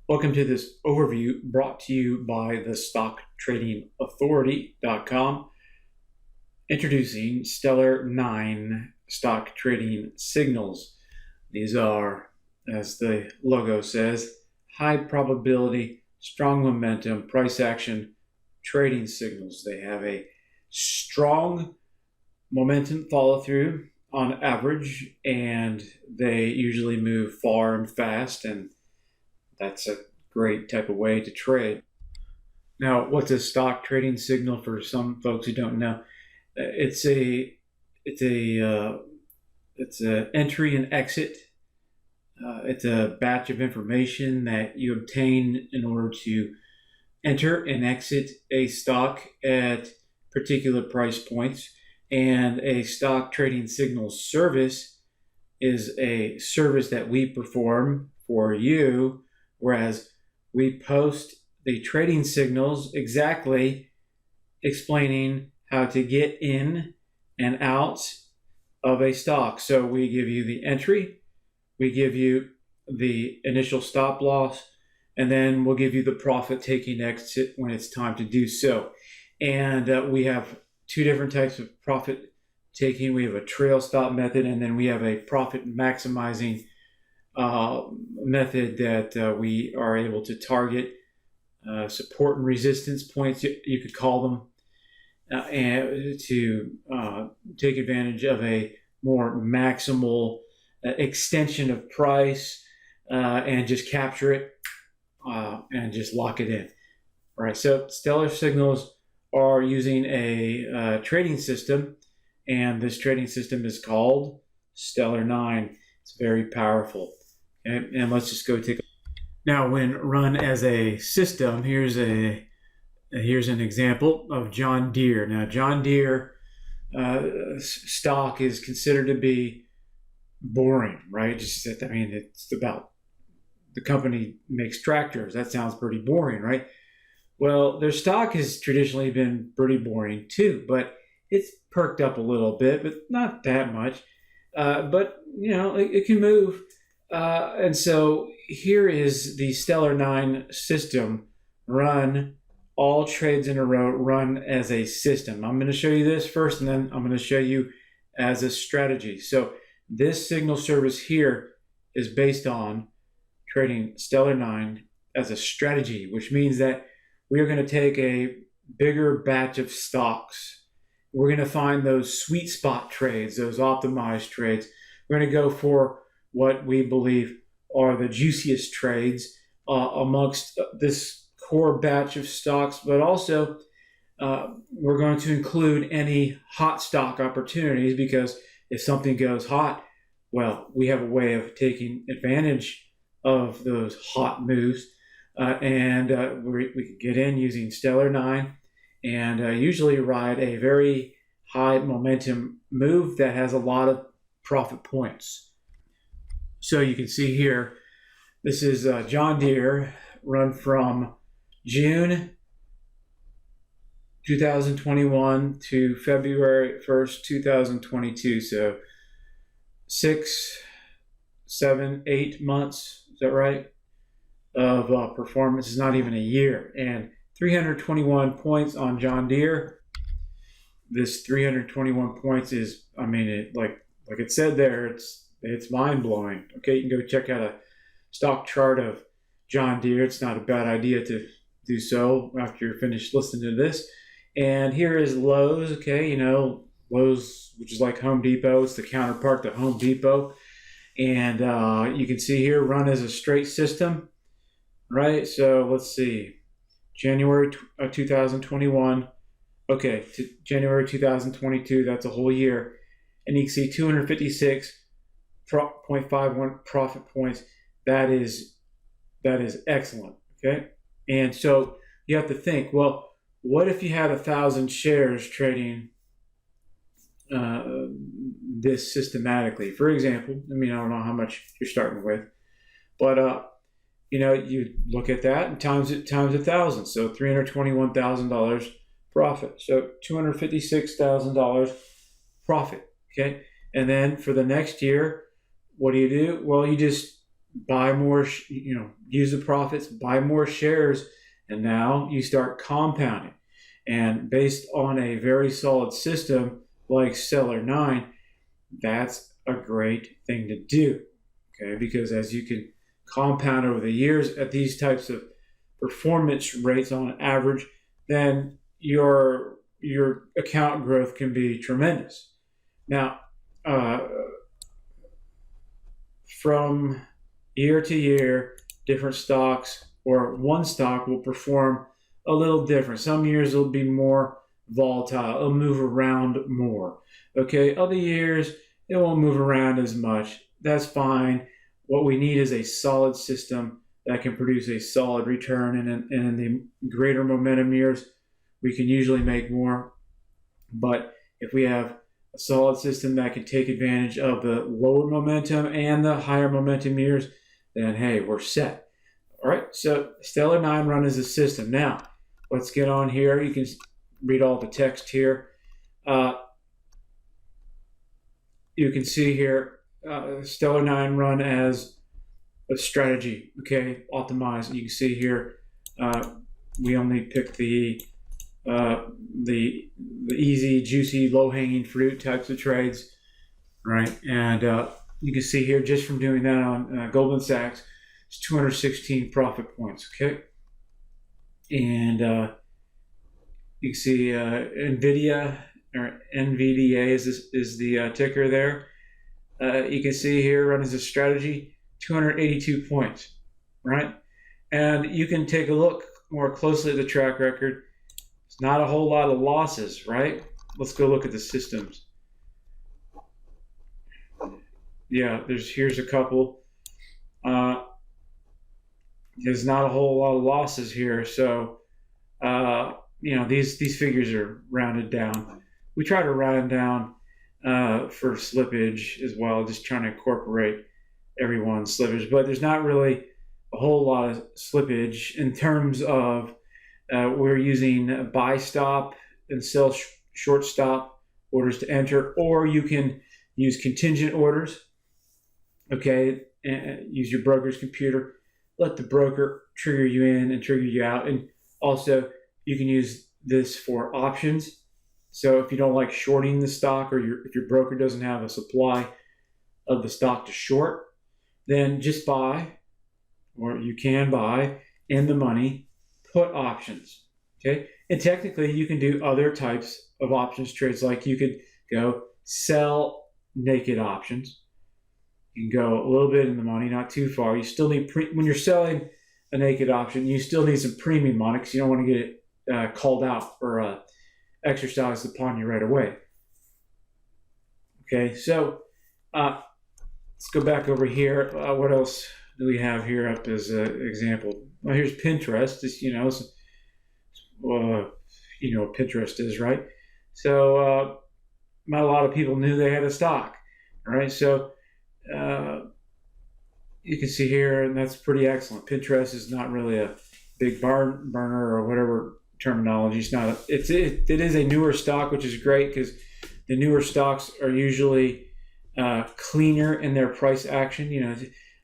Welcome to this overview brought to you by the StockTradingAuthority.com, introducing STELLAR9 stock trading signals. These are, as the logo says, high probability, strong momentum, price action trading signals. They have a strong momentum follow through on average, and they usually move far and fast, and that's a great type of way to trade. Now, what's a stock trading signal for some folks who don't know? It's a entry and exit. It's a batch of information that you obtain in order to enter and exit a stock at particular price points. And a stock trading signal service is a service that we perform for you, whereas we post the trading signals exactly explaining how to get in and out of a stock. So we give you the entry, we give you the initial stop loss, and then we'll give you the profit taking exit when it's time to do so. And we have two different types of profit taking. We have a trail stop method, and then we have a profit maximizing method that we are able to target support and resistance points, you could call them, and to take advantage of a more maximal extension of price and just capture it and just lock it in. All right, so Stellar signals are using a trading system, and this trading system is called STELLAR9. It's very powerful. And let's just go take a now. When run as a system, here's an example of John Deere. Now, John Deere stock is considered to be boring, right? It's about the company makes tractors. That sounds pretty boring, right? Well, their stock has traditionally been pretty boring too, but it's perked up a little bit, but not that much. But it can move. And so here is the STELLAR9 system, run all trades in a row, run as a system. I'm going to show you this first, and then I'm going to show you as a strategy. So this signal service here is based on trading STELLAR9 as a strategy, which means that we are going to take a bigger batch of stocks. We're going to find those sweet spot trades, those optimized trades. We're going to go for what we believe are the juiciest trades amongst this core batch of stocks, but also we're going to include any hot stock opportunities, because if something goes hot, well, we have a way of taking advantage of those hot moves, and we can get in using STELLAR9 and usually ride a very high momentum move that has a lot of profit points. So you can see here, this is John Deere, run from June 2021 to February 1st, 2022. So 6, 7, 8 months, is that right, of performance. Is not even a year. And 321 points on John Deere. This 321 points is, like it said there, it's mind-blowing. Okay, you can go check out a stock chart of John Deere. It's not a bad idea to do so after you're finished listening to this. And here is Lowe's. Okay, Lowe's, which is like Home Depot. It's the counterpart to Home Depot. And you can see here, run as a straight system, right? So let's see, January 2021, okay, to January 2022, that's a whole year. And you can see 256.51 profit points. That is excellent, okay? And so you have to think, well, what if you had 1,000 shares trading this systematically? For example, I don't know how much you're starting with, but you look at that and times 1,000, so $321,000 profit. So $256,000 profit, okay? And then for the next year, what do? Well, you just buy more, use the profits, buy more shares, and now you start compounding. And based on a very solid system like STELLAR9, that's a great thing to do, okay? Because as you can compound over the years at these types of performance rates on average, then your account growth can be tremendous. Now, from year to year, different stocks or one stock will perform a little different. Some years it'll be more volatile, it'll move around more. Okay, other years it won't move around as much. That's fine. What we need is a solid system that can produce a solid return, and in the greater momentum years, we can usually make more. But if we have a solid system that can take advantage of the lower momentum and the higher momentum years, then hey, we're set. All right, so STELLAR9 run as a system. Now, let's get on here. You can read all the text here. You can see here, STELLAR9 run as a strategy, okay, optimize. You can see here, we only picked the easy, juicy, low-hanging fruit types of trades, right? And you can see here, just from doing that on Goldman Sachs, it's 216 profit points, okay? And you can see NVIDIA, or NVDA is the ticker there. You can see here, run as a strategy, 282 points, right? And you can take a look more closely at the track record. It's not a whole lot of losses, right? Let's go look at the systems. Yeah, here's a couple. There's not a whole lot of losses here, so these figures are rounded down. We try to round down for slippage as well, just trying to incorporate everyone's slippage, but there's not really a whole lot of slippage in terms of we're using buy stop and sell short stop orders to enter, or you can use contingent orders, okay, and use your broker's computer, let the broker trigger you in and trigger you out. And also you can use this for options. So if you don't like shorting the stock, or if your broker doesn't have a supply of the stock to short, then just buy, or you can buy in the money put options, okay? And technically you can do other types of options trades, like you could go sell naked options. You can go a little bit in the money, not too far. You still need, when you're selling a naked option, you still need some premium on it, because you don't want to get it called out or exercised upon you right away. Okay, so let's go back over here. What else do we have here up as an example? Well, here's Pinterest. Just, what Pinterest is, right? So not a lot of people knew they had a stock, all right? So you can see here, and that's pretty excellent. Pinterest is not really a big barn burner or whatever terminology. It's not. It is a newer stock, which is great, because the newer stocks are usually cleaner in their price action.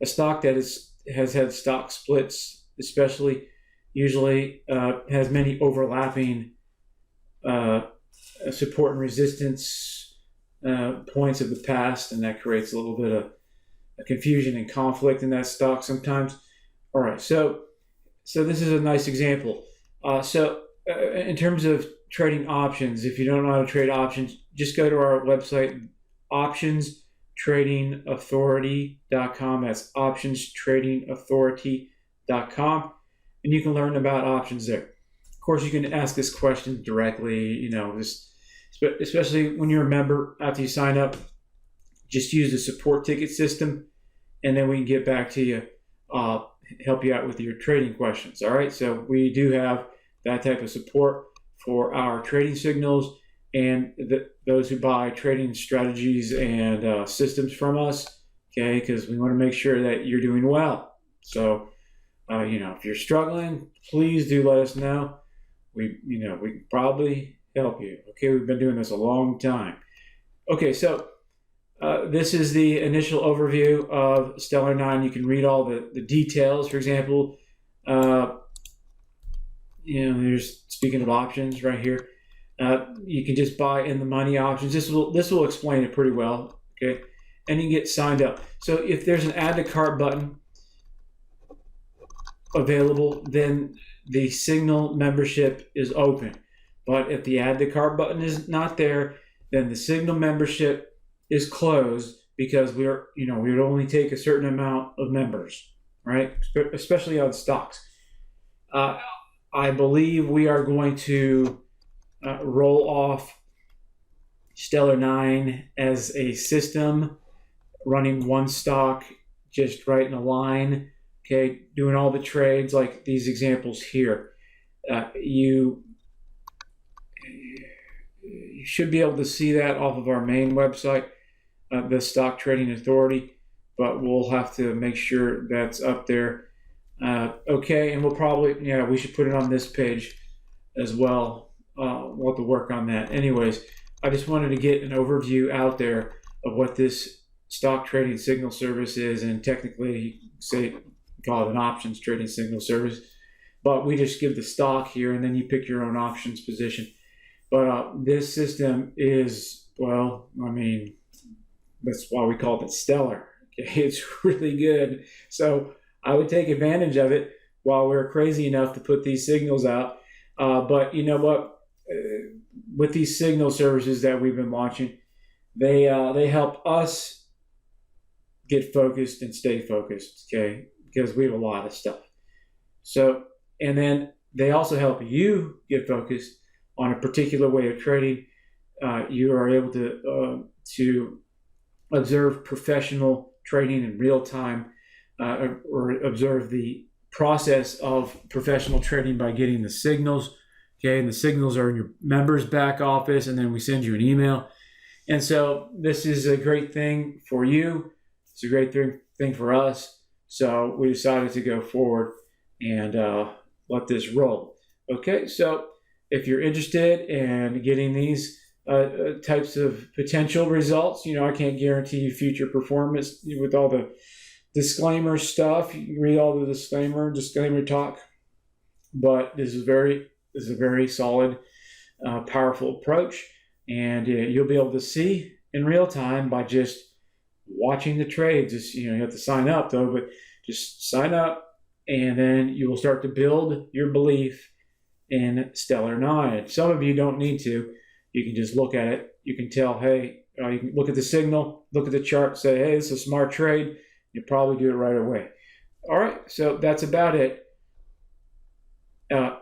A stock that has had stock splits, especially, usually has many overlapping support and resistance points of the past, and that creates a little bit of confusion and conflict in that stock sometimes. All right, so this is a nice example. In terms of trading options, if you don't know how to trade options, just go to our website, optionstradingauthority.com. That's optionstradingauthority.com, and you can learn about options there. Of course, you can ask us questions directly, especially when you're a member. After you sign up, just use the support ticket system, and then we can get back to you, help you out with your trading questions. All right, so we do have that type of support for our trading signals, and those who buy trading strategies and systems from us, okay, because we want to make sure that you're doing well. So if you're struggling, please do let us know. We can probably help you. Okay, we've been doing this a long time. Okay, so This is the initial overview of STELLAR9. You can read all the details. For example, there's, speaking of options right here, you can just buy in the money options. This will explain it pretty well. Okay, and you can get signed up. So if there's an add to cart button available, then the Signal membership is open. But if the add to cart button is not there, then the Signal membership is closed, because we would only take a certain amount of members, right? Especially on stocks. I believe we are going to roll off STELLAR9 as a system, running one stock just right in a line, okay, doing all the trades like these examples here. You should be able to see that off of our main website, the Stock Trading Authority, but we'll have to make sure that's up there. Okay, and we'll probably, we should put it on this page as well. We'll have to work on that. Anyways, I just wanted to get an overview out there of what this stock trading signal service is, and technically, call it an options trading signal service, but we just give the stock here, and then you pick your own options position. But this system is, well, I mean, that's why we call it stellar. Okay? It's really good. So I would take advantage of it while we're crazy enough to put these signals out. But you know what? With these signal services that we've been launching, they help us get focused and stay focused, okay? Because we have a lot of stuff. So, and then they also help you get focused on a particular way of trading. You are able to observe professional trading in real time, or observe the process of professional trading by getting the signals. Okay, and the signals are in your members' back office, and then we send you an email. And so this is a great thing for you. It's a great thing for us. So we decided to go forward and let this roll. Okay, so if you're interested in getting these types of potential results, I can't guarantee you future performance with all the disclaimer stuff. You can read all the disclaimer talk, but this is a very solid, powerful approach, and you'll be able to see in real time by just watching the trades. You have to sign up though, but just sign up, and then you will start to build your belief in STELLAR9. Some of you don't need to. You can just look at it. You can tell, hey, you can look at the signal, look at the chart, say, hey, this is a smart trade. You'll probably do it right away. All right, so that's about it.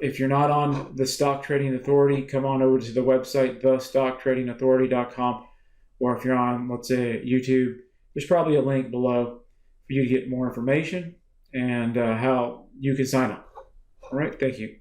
If you're not on the Stock Trading Authority, come on over to the website, thestockTradingAuthority.com, or if you're on, let's say, YouTube, there's probably a link below for you to get more information and how you can sign up. All right, thank you.